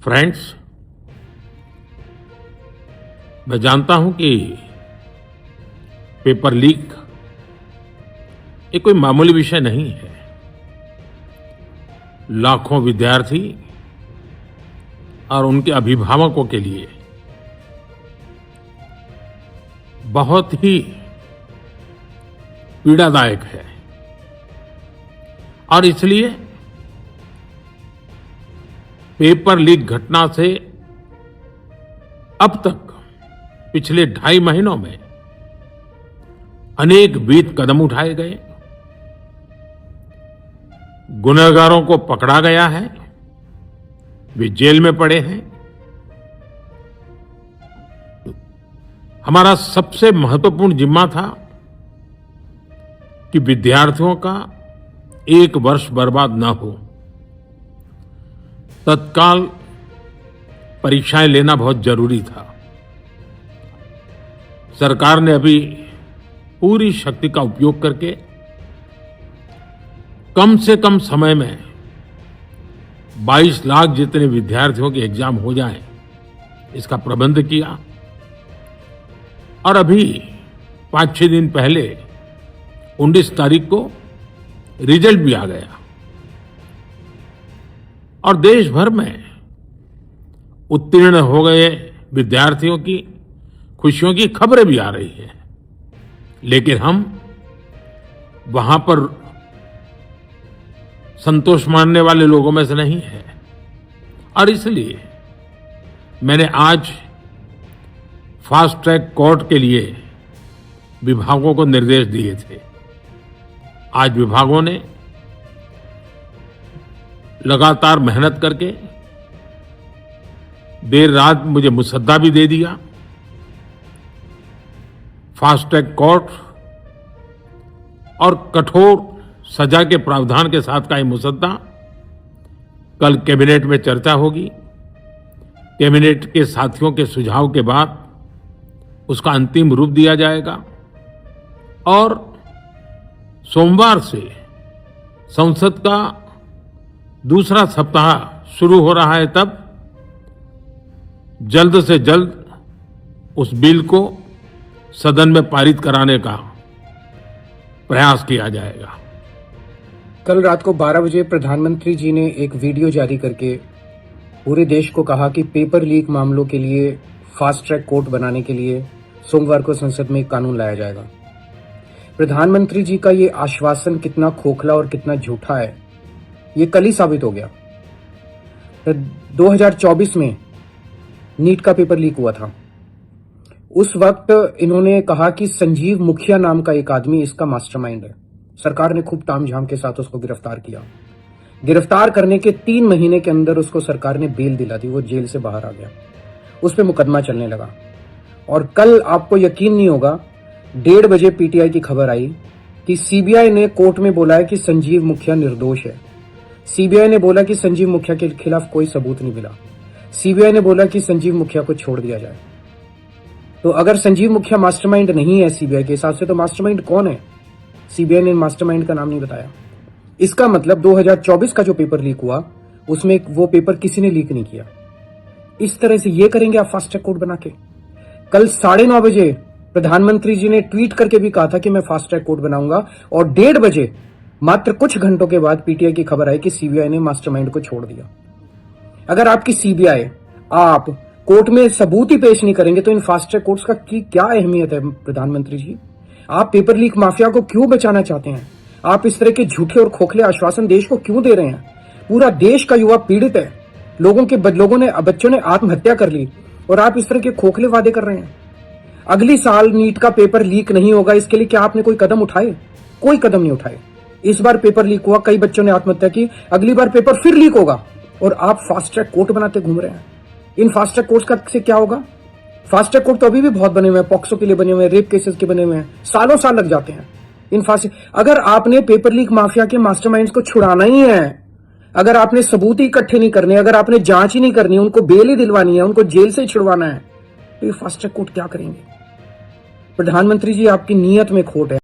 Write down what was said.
Friends, मैं जानता हूं कि पेपर लीक ये कोई मामूली विषय नहीं है। लाखों विद्यार्थी और उनके अभिभावकों के लिए बहुत ही पीड़ादायक है और इसलिए पेपर लीक घटना से अब तक पिछले 2.5 महीनों में अनेक विध कदम उठाए गए, गुनहगारों को पकड़ा गया है, वे जेल में पड़े हैं। हमारा सबसे महत्वपूर्ण जिम्मा था कि विद्यार्थियों का 1 वर्ष बर्बाद न हो। तत्काल परीक्षाएं लेना बहुत जरूरी था। सरकार ने अभी पूरी शक्ति का उपयोग करके कम से कम समय में 22 लाख जितने विद्यार्थियों के एग्जाम हो जाएं, इसका प्रबंध किया। और अभी 5-6 दिन पहले 19 तारीख को रिजल्ट भी आ गया और देश भर में उत्तीर्ण हो गए विद्यार्थियों की खुशियों की खबरें भी आ रही हैं। लेकिन हम वहां पर संतोष मानने वाले लोगों में से नहीं है और इसलिए मैंने आज फास्ट ट्रैक कोर्ट के लिए विभागों को निर्देश दिए थे। आज विभागों ने लगातार मेहनत करके देर रात मुझे मुसद्दा भी दे दिया। फास्ट ट्रैक कोर्ट और कठोर सजा के प्रावधान के साथ का ये मुसद्दा कल कैबिनेट में चर्चा होगी। कैबिनेट के साथियों के सुझाव के बाद उसका अंतिम रूप दिया जाएगा और सोमवार से संसद का दूसरा सप्ताह शुरू हो रहा है, तब जल्द से जल्द उस बिल को सदन में पारित कराने का प्रयास किया जाएगा। कल रात को 12 बजे प्रधानमंत्री जी ने एक वीडियो जारी करके पूरे देश को कहा कि पेपर लीक मामलों के लिए फास्ट ट्रैक कोर्ट बनाने के लिए सोमवार को संसद में एक कानून लाया जाएगा। प्रधानमंत्री जी का ये आश्वासन कितना खोखला और कितना झूठा है, ये कल ही साबित हो गया। 2024 में नीट का पेपर लीक हुआ था। उस वक्त इन्होंने कहा कि संजीव मुखिया नाम का एक आदमी इसका मास्टरमाइंड है। सरकार ने खूब तामझाम के साथ उसको गिरफ्तार किया। गिरफ्तार करने के 3 महीने के अंदर उसको सरकार ने बेल दिला दी, वो जेल से बाहर आ गया। उस पर मुकदमा चलने लगा और कल आपको यकीन नहीं होगा 1:30 बजे पीटीआई की खबर आई कि सीबीआई ने कोर्ट में बोला है कि संजीव मुखिया निर्दोष है। सीबीआई ने बोला कि संजीव मुखिया के खिलाफ कोई सबूत नहीं मिला। सीबीआई ने बोला कि संजीव मुखिया को छोड़ दिया जाए। तो अगर संजीव मुखिया मास्टरमाइंड नहीं है सीबीआई के हिसाब से, तो मास्टरमाइंड कौन है? सीबीआई ने मास्टरमाइंड का नाम नहीं बताया। इसका मतलब 2024 का जो पेपर लीक हुआ उसमें वो पेपर किसी ने लीक नहीं किया। इस तरह से ये करेंगे आप फास्ट ट्रैक कोर्ट बना के? कल 9:30 बजे प्रधानमंत्री जी ने ट्वीट करके भी कहा था कि मैं फास्ट ट्रैक कोर्ट बनाऊंगा और 1:30 बजे मात्र कुछ घंटों के बाद पीटीआई की खबर आई कि सीबीआई ने मास्टरमाइंड को छोड़ दिया। अगर आपकी सीबीआई आप कोर्ट में सबूत ही पेश नहीं करेंगे तो इन फास्ट ट्रैक कोर्ट्स का क्या अहमियत है? प्रधानमंत्री जी, आप पेपर लीक माफिया को क्यों बचाना चाहते हैं? आप इस तरह के झूठे और खोखले आश्वासन देश को क्यों दे रहे हैं? पूरा देश का युवा पीड़ित है। बच्चों ने आत्महत्या कर ली और आप इस तरह के खोखले वादे कर रहे हैं। अगली साल नीट का पेपर लीक नहीं होगा, इसके लिए क्या आपने कोई कदम उठाए? कोई कदम नहीं उठाए। इस बार पेपर लीक हुआ, कई बच्चों ने आत्महत्या की। अगली बार पेपर फिर लीक होगा और आप फास्ट ट्रैक कोर्ट बनाते घूम रहे हैं। इन फास्ट ट्रैक कोर्ट का से क्या होगा? फास्ट ट्रैक कोर्ट तो अभी भी बहुत बने हुए हैं, पॉक्सो के लिए बने हुए हैं, रेप केसेस के बने हुए हैं, सालों साल लग जाते हैं इन फास्ट। अगर आपने पेपर लीक माफिया के मास्टरमाइंड्स को छुड़ाना ही है, अगर आपने सबूत ही इकट्ठे नहीं करने, अगर आपने जांच ही नहीं करनी, उनको बेल ही दिलवानी है, उनको जेल से ही छुड़वाना है, तो ये फास्ट ट्रैक कोर्ट क्या करेंगे? प्रधानमंत्री जी, आपकी नीयत में खोट है।